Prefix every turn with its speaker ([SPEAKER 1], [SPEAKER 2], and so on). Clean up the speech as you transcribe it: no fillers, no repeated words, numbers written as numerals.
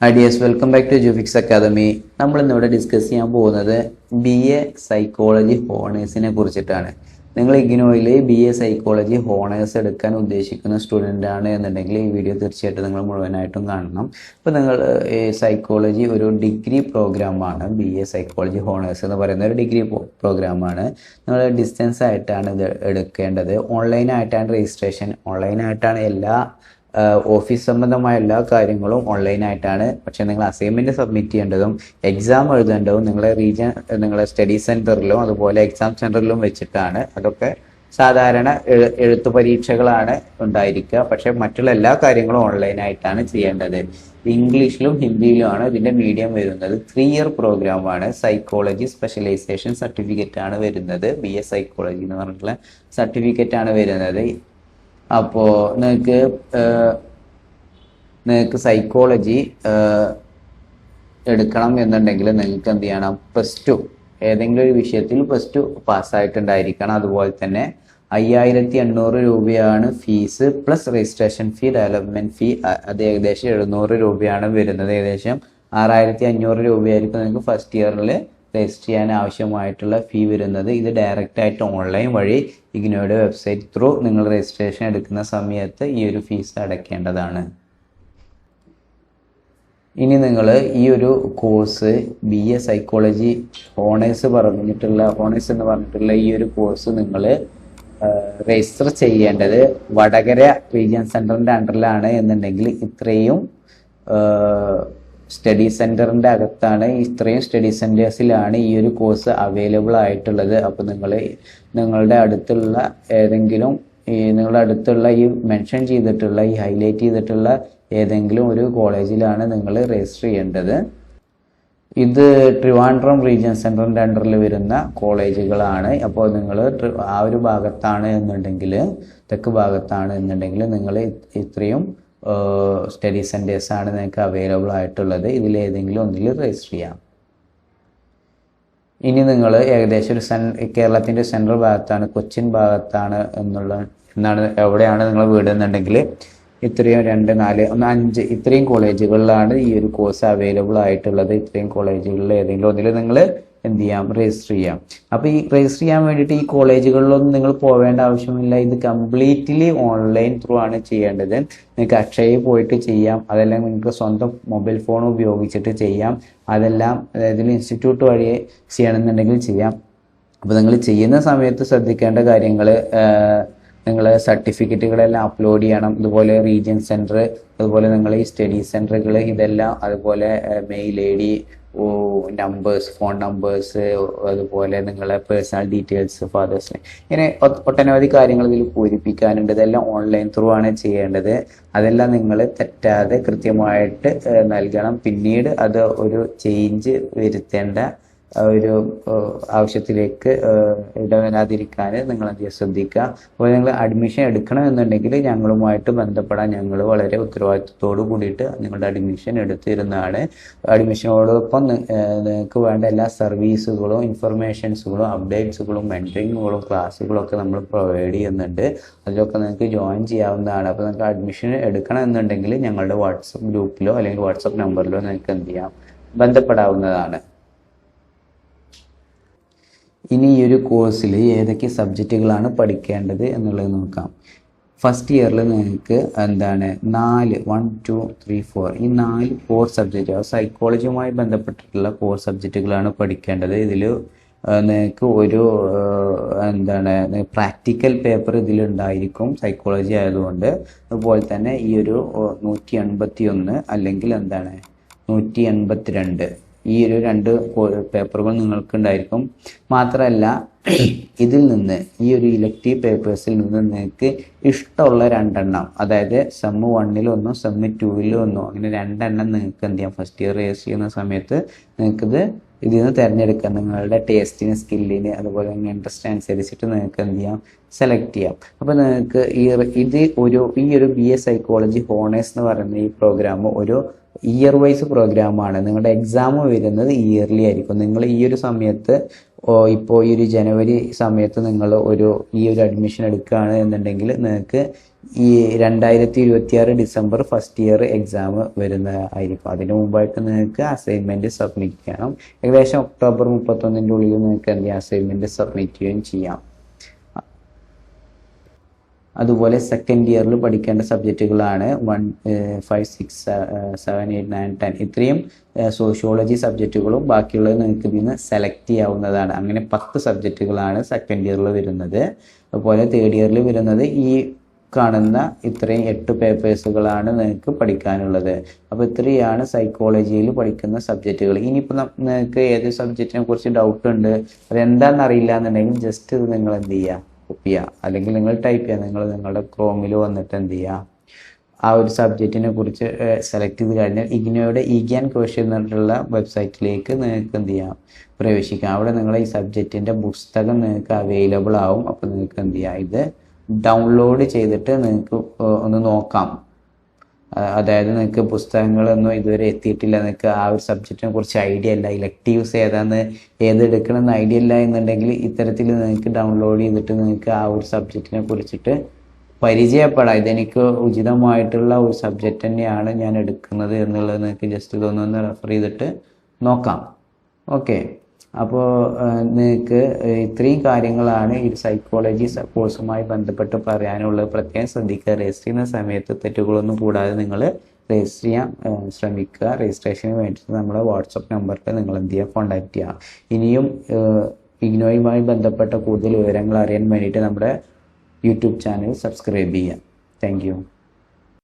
[SPEAKER 1] Hi dears, welcome back to Jufix Academy. നമ്മൾ ഇന്നിവിടെ discuss ചെയ്യാൻ പോകുന്നത് BA സൈക്കോളജി ഹോണേഴ്സിനെ കുറിച്ചിട്ടാണ്. നിങ്ങൾ ഇഗ്നോയിൽ BA സൈക്കോളജി ഹോണേഴ്സ് എടുക്കാൻ ഉദ്ദേശിക്കുന്ന സ്റ്റുഡൻ്റ് ആണ് എന്നുണ്ടെങ്കിൽ ഈ വീഡിയോ തീർച്ചയായിട്ടും നിങ്ങൾ മുഴുവനായിട്ടും കാണണം. അപ്പോൾ നിങ്ങൾ സൈക്കോളജി ഒരു ഡിഗ്രി പ്രോഗ്രാമാണ്. BA സൈക്കോളജി ഹോണേഴ്സ് എന്ന് പറയുന്ന ഒരു ഡിഗ്രി പ്രോഗ്രാമാണ്. നിങ്ങൾ ഡിസ്റ്റൻസ് ആയിട്ടാണ് ഇത് എടുക്കേണ്ടത്. ഓൺലൈനായിട്ടാണ് രജിസ്ട്രേഷൻ, ഓൺലൈനായിട്ടാണ് എല്ലാ ഓഫീസ് സംബന്ധമായ എല്ലാ കാര്യങ്ങളും ഓൺലൈനായിട്ടാണ്. പക്ഷേ നിങ്ങൾ അസൈൻമെൻറ്റ് സബ്മിറ്റ് ചെയ്യേണ്ടതും എക്സാം എഴുതേണ്ടതും നിങ്ങളെ സ്റ്റഡി സെൻറ്ററിലും അതുപോലെ എക്സാം സെൻറ്ററിലും വെച്ചിട്ടാണ്. അതൊക്കെ സാധാരണ എഴുത്തു പരീക്ഷകളാണ് ഉണ്ടായിരിക്കുക. പക്ഷേ മറ്റുള്ള എല്ലാ കാര്യങ്ങളും ഓൺലൈനായിട്ടാണ് ചെയ്യേണ്ടത്. ഇംഗ്ലീഷിലും ഹിന്ദിയിലുമാണ് ഇതിൻ്റെ മീഡിയം വരുന്നത്. 3 ഇയർ പ്രോഗ്രാമാണ്. സൈക്കോളജി സ്പെഷ്യലൈസേഷൻ സർട്ടിഫിക്കറ്റ് ആണ് വരുന്നത്. BA സൈക്കോളജി എന്ന് പറഞ്ഞിട്ടുള്ള സർട്ടിഫിക്കറ്റ് ആണ് വരുന്നത്. അപ്പോൾ നിങ്ങൾക്ക് സൈക്കോളജി എടുക്കണം എന്നുണ്ടെങ്കിൽ നിങ്ങൾക്ക് എന്ത് ചെയ്യണം? +2 ഏതെങ്കിലും ഒരു വിഷയത്തിൽ +2 പാസ്സായിട്ടുണ്ടായിരിക്കണം. അതുപോലെ തന്നെ 5800 രൂപയാണ് fees, plus registration fee, development fee. അത് ഏകദേശം 700 രൂപയാണ് വരുന്നത്. ഏകദേശം 6500 രൂപയായിരിക്കും നിങ്ങൾക്ക് ഫസ്റ്റ് ഇയറിൽ രജിസ്റ്റർ ചെയ്യാൻ ആവശ്യമായിട്ടുള്ള ഫീ വരുന്നത്. ഇത് ഡയറക്റ്റായിട്ട് ഓൺലൈൻ വഴി ഇഗ്നോയുടെ വെബ്സൈറ്റ് ത്രൂ നിങ്ങൾ രജിസ്ട്രേഷൻ എടുക്കുന്ന സമയത്ത് ഈ ഒരു ഫീസ് അടയ്ക്കേണ്ടതാണ്. ഇനി നിങ്ങൾ ഈ ഒരു കോഴ്സ് BA സൈക്കോളജി ഹോണേഴ്സ് എന്ന് പറഞ്ഞിട്ടുള്ള ഈ ഒരു കോഴ്സ് നിങ്ങൾ രജിസ്റ്റർ ചെയ്യേണ്ടത് വടകര റീജിയൻ സെൻറ്ററിൻ്റെ അണ്ടറിലാണ് എന്നുണ്ടെങ്കിൽ ഇത്രയും സ്റ്റഡി സെൻറ്ററിൻ്റെ അകത്താണ്, ഇത്രയും സ്റ്റഡി സെൻറ്റേഴ്സിലാണ് ഈ ഒരു കോഴ്സ് അവൈലബിൾ ആയിട്ടുള്ളത്. അപ്പോൾ നിങ്ങളുടെ അടുത്തുള്ള ഈ മെൻഷൻ ചെയ്തിട്ടുള്ള ഈ ഹൈലൈറ്റ് ചെയ്തിട്ടുള്ള ഏതെങ്കിലും ഒരു കോളേജിലാണ് നിങ്ങൾ രജിസ്റ്റർ ചെയ്യേണ്ടത്. ഇത് ട്രിവാൻഡ്രം റീജിയൻ സെൻറ്ററിൻ്റെ അണ്ടറിൽ വരുന്ന കോളേജുകളാണ്. അപ്പോൾ നിങ്ങൾ ആ ഒരു ഭാഗത്താണ് എന്നുണ്ടെങ്കിൽ, തെക്ക് ഭാഗത്താണ് എന്നുണ്ടെങ്കിൽ നിങ്ങൾ ഇത്രയും സ്റ്റഡി സെൻറ്റേഴ്സാണ് നിങ്ങൾക്ക് അവൈലബിൾ ആയിട്ടുള്ളത്. ഇതിലേതെങ്കിലും ഒന്നിൽ രജിസ്റ്റർ ചെയ്യാം. ഇനി നിങ്ങൾ ഏകദേശം കേരളത്തിൻ്റെ സെൻട്രൽ ഭാഗത്താണ്, കൊച്ചിൻ ഭാഗത്താണ് എവിടെയാണ് നിങ്ങൾ വീട് എന്നുണ്ടെങ്കിൽ ഇത്രയും 2, 4, 1, 5 ഇത്രയും കോളേജുകളിലാണ് ഈ ഒരു കോഴ്സ് അവൈലബിൾ ആയിട്ടുള്ളത്. ഇത്രയും കോളേജുകളിൽ ഏതെങ്കിലും ഒന്നിൽ നിങ്ങൾ എന്ത് ചെയ്യാം? രജിസ്റ്റർ ചെയ്യാം. അപ്പോൾ ഈ രജിസ്റ്റർ ചെയ്യാൻ വേണ്ടിയിട്ട് ഈ കോളേജുകളിലൊന്നും നിങ്ങൾ പോവേണ്ട ആവശ്യമില്ല. ഇത് കംപ്ലീറ്റ്ലി ഓൺലൈൻ ത്രൂ ആണ് ചെയ്യേണ്ടത്. നിങ്ങൾക്ക് അക്ഷയയിൽ പോയിട്ട് ചെയ്യാം, അതെല്ലാം നിങ്ങൾക്ക് സ്വന്തം മൊബൈൽ ഫോൺ ഉപയോഗിച്ചിട്ട് ചെയ്യാം. അതെല്ലാം അതായത് ഇൻസ്റ്റിറ്റ്യൂട്ട് വഴി ചെയ്യണമെന്നുണ്ടെങ്കിൽ ചെയ്യാം. അപ്പോൾ നിങ്ങൾ ചെയ്യുന്ന സമയത്ത് ശ്രദ്ധിക്കേണ്ട കാര്യങ്ങൾ, നിങ്ങൾ സർട്ടിഫിക്കറ്റുകളെല്ലാം അപ്ലോഡ് ചെയ്യണം. അതുപോലെ റീജിയൻ സെൻറ്റർ, അതുപോലെ നിങ്ങൾ ഈ സ്റ്റഡി സെൻറ്ററുകൾ, ഇതെല്ലാം, അതുപോലെ mail ID, numbers, phone numbers, അതുപോലെ നിങ്ങളെ പേഴ്സണൽ ഡീറ്റെയിൽസ്, ഫാദേഴ്സ്, ഇങ്ങനെ ഒട്ടനവധി കാര്യങ്ങൾ ഇതിൽ പൂരിപ്പിക്കാനുണ്ട്. ഇതെല്ലാം ഓൺലൈൻ ത്രൂ ആണ് ചെയ്യേണ്ടത്. അതെല്ലാം നിങ്ങൾ തെറ്റാതെ കൃത്യമായിട്ട് നൽകണം. പിന്നീട് അത് ഒരു ചേഞ്ച് വരുത്തേണ്ട ഒരു ആവശ്യത്തിലേക്ക് ഇടവരാതിരിക്കാൻ നിങ്ങൾ അധികം ശ്രദ്ധിക്കുക. അപ്പോൾ നിങ്ങൾ അഡ്മിഷൻ എടുക്കണമെന്നുണ്ടെങ്കിൽ ഞങ്ങളുമായിട്ട് ബന്ധപ്പെടാൻ ഞങ്ങൾ വളരെ ഉത്തരവാദിത്വത്തോടു കൂടിയിട്ട് നിങ്ങളുടെ അഡ്മിഷൻ എടുത്തിരുന്നതാണ്. അഡ്മിഷനോടൊപ്പം നിങ്ങൾക്ക് വേണ്ട എല്ലാ സർവീസുകളും, ഇൻഫർമേഷൻസുകളും, അപ്ഡേറ്റ്സുകളും, മെൻറ്ററിങ്ങുകളും, ക്ലാസ്സുകളും ഒക്കെ നമ്മൾ പ്രൊവൈഡ് ചെയ്യുന്നുണ്ട്. അതിലൊക്കെ നിങ്ങൾക്ക് ജോയിൻ ചെയ്യാവുന്നതാണ്. അപ്പോൾ നിങ്ങൾക്ക് അഡ്മിഷൻ എടുക്കണമെന്നുണ്ടെങ്കിൽ ഞങ്ങളുടെ വാട്സപ്പ് ഗ്രൂപ്പിലോ അല്ലെങ്കിൽ വാട്സപ്പ് നമ്പറിലോ നിങ്ങൾക്ക് എന്ത് ചെയ്യാം? ബന്ധപ്പെടാവുന്നതാണ്. ഇനി ഈ ഒരു കോഴ്സിൽ ഏതൊക്കെ സബ്ജക്റ്റുകളാണ് പഠിക്കേണ്ടത് എന്നുള്ളത് നോക്കാം. ഫസ്റ്റ് ഇയറിൽ നിങ്ങൾക്ക് 4 1 2 3 4 ഈ 4 കോർ സബ്ജക്റ്റ്, സൈക്കോളജിയുമായി ബന്ധപ്പെട്ടിട്ടുള്ള കോർ സബ്ജക്റ്റുകളാണ് പഠിക്കേണ്ടത്. ഇതിൽ നിങ്ങൾക്ക് ഒരു പ്രാക്ടിക്കൽ പേപ്പർ ഇതിലുണ്ടായിരിക്കും, സൈക്കോളജി ആയതുകൊണ്ട്. അതുപോലെ തന്നെ ഈ ഒരു 181 അല്ലെങ്കിൽ 182 ഈ ഒരു 2 പേപ്പറുകൾ നിങ്ങൾക്ക് ഉണ്ടായിരിക്കും. മാത്രമല്ല ഇതിൽ നിന്ന്, ഈ ഒരു ഇലക്റ്റീവ് പേപ്പേഴ്സിൽ നിന്ന് നിങ്ങൾക്ക് ഇഷ്ടമുള്ള 2 എണ്ണം, അതായത് സെം 1 സെം 2 അങ്ങനെ 2 എണ്ണം നിങ്ങൾക്ക് എന്ത് ചെയ്യാം? ഫസ്റ്റ് ഇയർ രജിസ്റ്റർ ചെയ്യുന്ന സമയത്ത് നിങ്ങൾക്കിത് ഇതിൽ നിന്ന് തിരഞ്ഞെടുക്കാം. നിങ്ങളുടെ ടേസ്റ്റിന്, സ്കില്ലിന്, അതുപോലെ ഇൻട്രസ്റ്റ് അനുസരിച്ചിട്ട് നിങ്ങൾക്ക് എന്ത് ചെയ്യാം? സെലക്ട് ചെയ്യാം. അപ്പോൾ നിങ്ങൾക്ക് ഈ ഒരു BA സൈക്കോളജി ഹോണേഴ്സ് എന്ന് പറയുന്ന ഈ പ്രോഗ്രാം ഒരു ഇയർ വൈസ് പ്രോഗ്രാമാണ്. നിങ്ങളുടെ എക്സാം വരുന്നത് ഇയർലി ആയിരിക്കും. നിങ്ങൾ ഈ ഒരു സമയത്ത് ഇപ്പോൾ ഈ ഒരു ജനുവരി സമയത്ത് നിങ്ങൾ ഈ ഒരു അഡ്മിഷൻ എടുക്കുകയാണ് എന്നുണ്ടെങ്കിൽ നിങ്ങൾക്ക് ഈ 2026 ഡിസംബർ ഫസ്റ്റ് ഇയർ എക്സാം വരുന്നതായിരിക്കും. അതിന് മുമ്പായിട്ട് നിങ്ങൾക്ക് അസൈൻമെൻറ്റ് സബ്മിറ്റ് ചെയ്യണം. ഏകദേശം ഒക്ടോബർ 31 ഉള്ളിൽ നിങ്ങൾക്ക് എന്ത് ചെയ്യാം, അസൈൻമെൻറ്റ് സബ്മിറ്റ് ചെയ്യുകയും ചെയ്യാം. അതുപോലെ സെക്കൻഡ് ഇയറിൽ പഠിക്കേണ്ട സബ്ജക്റ്റുകളാണ് 1, 5, 6, 7, 8, 9, 10 ഇത്രയും സോഷ്യോളജി സബ്ജക്റ്റുകളും ബാക്കിയുള്ളത് നിങ്ങൾക്ക് ഇതിൽ നിന്ന് സെലക്ട് ചെയ്യാവുന്നതാണ്. അങ്ങനെ 10 സബ്ജക്റ്റുകളാണ് സെക്കൻഡ് ഇയറിൽ വരുന്നത്. അതുപോലെ തേർഡ് ഇയറിൽ വരുന്നത് ഈ കാണുന്ന ഇത്രയും 8 പേപ്പേഴ്സുകളാണ് നിങ്ങൾക്ക് പഠിക്കാനുള്ളത്. അപ്പോൾ ഇത്രയാണ് സൈക്കോളജിയിൽ പഠിക്കുന്ന സബ്ജക്റ്റുകൾ. ഇനിയിപ്പോൾ നിങ്ങൾക്ക് ഏത് സബ്ജക്റ്റിനെ കുറിച്ച് ഡൗട്ട് ഉണ്ട്, അതെന്താണെന്ന് അറിയില്ല എന്നുണ്ടെങ്കിൽ ജസ്റ്റ് ഇത് നിങ്ങൾ എന്ത് ചെയ്യുക, കോപ്പി ചെയ്യുക, അല്ലെങ്കിൽ നിങ്ങൾ ടൈപ്പ് ചെയ്യുക. നിങ്ങളുടെ ക്രോമിൽ വന്നിട്ട് എന്ത് ചെയ്യുക, ആ ഒരു സബ്ജക്റ്റിനെ കുറിച്ച് സെലക്ട് ചെയ്ത് കഴിഞ്ഞാൽ ഇഗ്നോയുടെ ഈഗ്യാൻ ക്വസ്റ്റ്യൻ എന്നിട്ടുള്ള വെബ്സൈറ്റിലേക്ക് നിങ്ങൾക്ക് എന്ത് ചെയ്യാം, പ്രവേശിക്കാം. അവിടെ നിങ്ങൾ ഈ സബ്ജക്റ്റിൻ്റെ പുസ്തകം നിങ്ങൾക്ക് അവൈലബിൾ ആവും. അപ്പോൾ നിങ്ങൾക്ക് എന്ത് ചെയ്യാം, ഇത് ഡൗൺലോഡ് ചെയ്തിട്ട് നിങ്ങൾക്ക് ഒന്ന് നോക്കാം. അതായത് നിങ്ങൾക്ക് പുസ്തകങ്ങളൊന്നും ഇതുവരെ എത്തിയിട്ടില്ല, നിങ്ങൾക്ക് ആ ഒരു സബ്ജക്റ്റിനെ കുറിച്ച് ഐഡിയ ഇല്ല, ഇലക്റ്റീവ്സ് ഏതെടുക്കണമെന്ന് ഐഡിയ ഇല്ല എന്നുണ്ടെങ്കിൽ ഇത്തരത്തിൽ നിങ്ങൾക്ക് ഡൗൺലോഡ് ചെയ്തിട്ട് നിങ്ങൾക്ക് ആ ഒരു സബ്ജക്റ്റിനെ കുറിച്ചിട്ട് പരിചയപ്പെടാം. ഇതെനിക്ക് ഉചിതമായിട്ടുള്ള ഒരു സബ്ജക്റ്റ് തന്നെയാണ് ഞാൻ എടുക്കുന്നത് എന്നുള്ളത് നിങ്ങൾക്ക് ജസ്റ്റ് ഇതൊന്നൊന്ന് റെഫർ ചെയ്തിട്ട് നോക്കാം. ഓക്കെ, അപ്പോൾ നിങ്ങൾക്ക് ഇത്രയും കാര്യങ്ങളാണ് ഈ സൈക്കോളജി കോഴ്സുമായി ബന്ധപ്പെട്ട് പറയാനുള്ളത്. പ്രത്യേകം ശ്രദ്ധിക്കുക, രജിസ്റ്റർ ചെയ്യുന്ന സമയത്ത് തെറ്റുകളൊന്നും കൂടാതെ നിങ്ങൾ രജിസ്റ്റർ ചെയ്യാൻ ശ്രമിക്കുക. രജിസ്ട്രേഷന് വേണ്ടിയിട്ട് നമ്മുടെ വാട്സപ്പ് നമ്പറിൽ നിങ്ങൾ എന്ത് ചെയ്യുക, കോൺടാക്റ്റ് ചെയ്യുക. ഇനിയും ഇഗ്നോയുമായി ബന്ധപ്പെട്ട കൂടുതൽ വിവരങ്ങൾ അറിയാൻ വേണ്ടിയിട്ട് നമ്മുടെ യൂട്യൂബ് ചാനൽ സബ്സ്ക്രൈബ് ചെയ്യുക. Thank you.